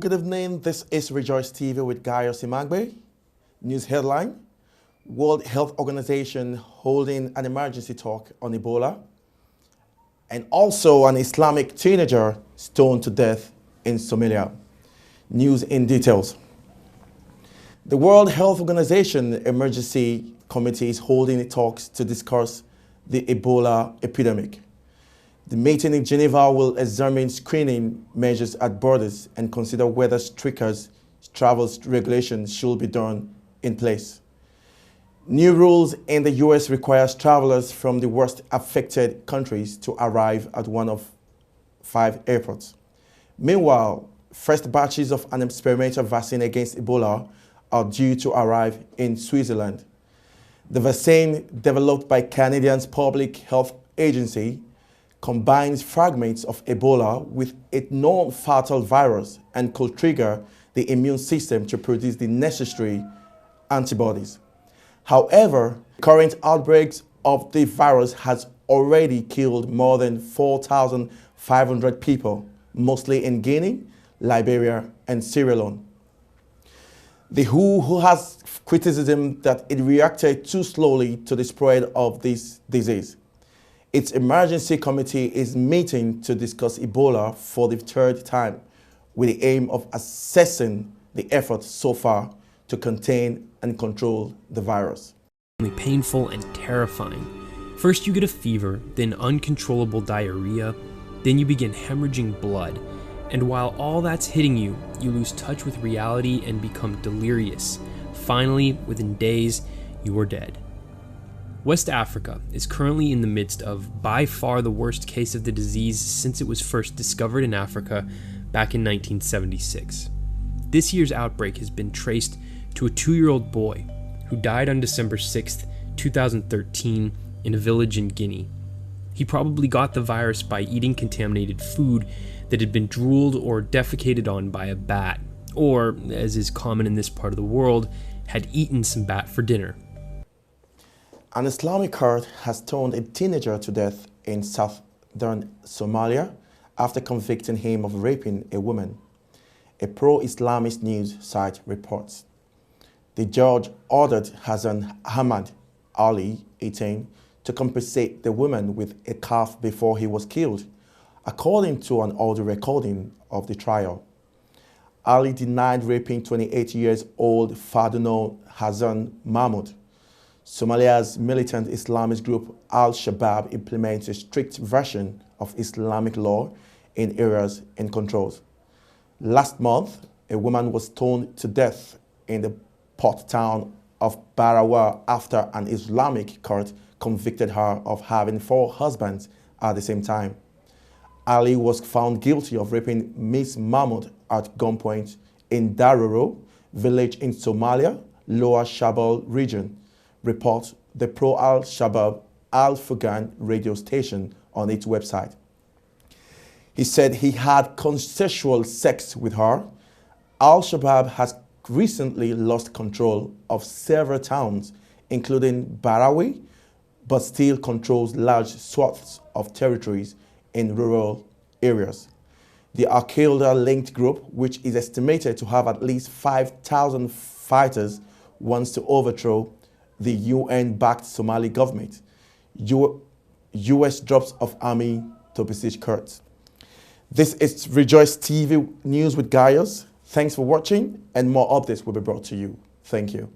good evening. This is Rejoice TV with Gayo Simagbe. News headline: World Health Organization holding an emergency talk on Ebola. And also an Islamic teenager stoned to death in Somalia. News in details. The World Health Organization Emergency Committee is holding talks to discuss the Ebola epidemic. The meeting in Geneva will examine screening measures at borders and consider whether stricter travel regulations should be done in place. New rules in the US requires travelers from the worst affected countries to arrive at one of 5 airports. Meanwhile, first batches of an experimental vaccine against Ebola are due to arrive in Switzerland. The vaccine, developed by Canadian's Public Health Agency, combines fragments of Ebola with a non-fatal virus and could trigger the immune system to produce the necessary antibodies. However, current outbreaks of the virus has already killed more than 4,500 people, mostly in Guinea, Liberia, and Sierra Leone. The WHO has criticism that it reacted too slowly to the spread of this disease. Its emergency committee is meeting to discuss Ebola for the 3rd time, with the aim of assessing the efforts so far to contain and control the virus. Painful and terrifying. First you get a fever, then uncontrollable diarrhea, then you begin hemorrhaging blood, and while all that's hitting you, you lose touch with reality and become delirious. Finally, within days, you are dead. West Africa is currently in the midst of by far the worst case of the disease since it was first discovered in Africa back in 1976. This year's outbreak has been traced to a 2-year-old boy who died on December 6, 2013 in a village in Guinea. He probably got the virus by eating contaminated food that had been drooled or defecated on by a bat, or, as is common in this part of the world, had eaten some bat for dinner. An Islamic court has stoned a teenager to death in southern Somalia after convicting him of raping a woman, a pro-Islamist news site reports. The judge ordered Hassan Ahmad Ali, 18, to compensate the woman with a calf before he was killed, according to an audio recording of the trial. Ali denied raping 28-year-old Faduno Hassan Mahmoud. Somalia's militant Islamist group Al-Shabaab implements a strict version of Islamic law in areas it controls. Last month, a woman was stoned to death in the port town of Barawa after an Islamic court convicted her of having 4 husbands at the same time. Ali was found guilty of raping Miss Mahmoud at gunpoint in Daruro village in Somalia, Lower Shabelle region, reports the pro-Al-Shabaab Al-Furqan radio station on its website. He said he had consensual sex with her. Al-Shabaab has recently lost control of several towns, including Barawi, but still controls large swaths of territories in rural areas. The Al-Qaeda-linked group, which is estimated to have at least 5,000 fighters, wants to overthrow the UN-backed Somali government. US drops of army to besiege Kurds. This is Rejoice TV News with Gaius. Thanks for watching, and more updates will be brought to you. Thank you.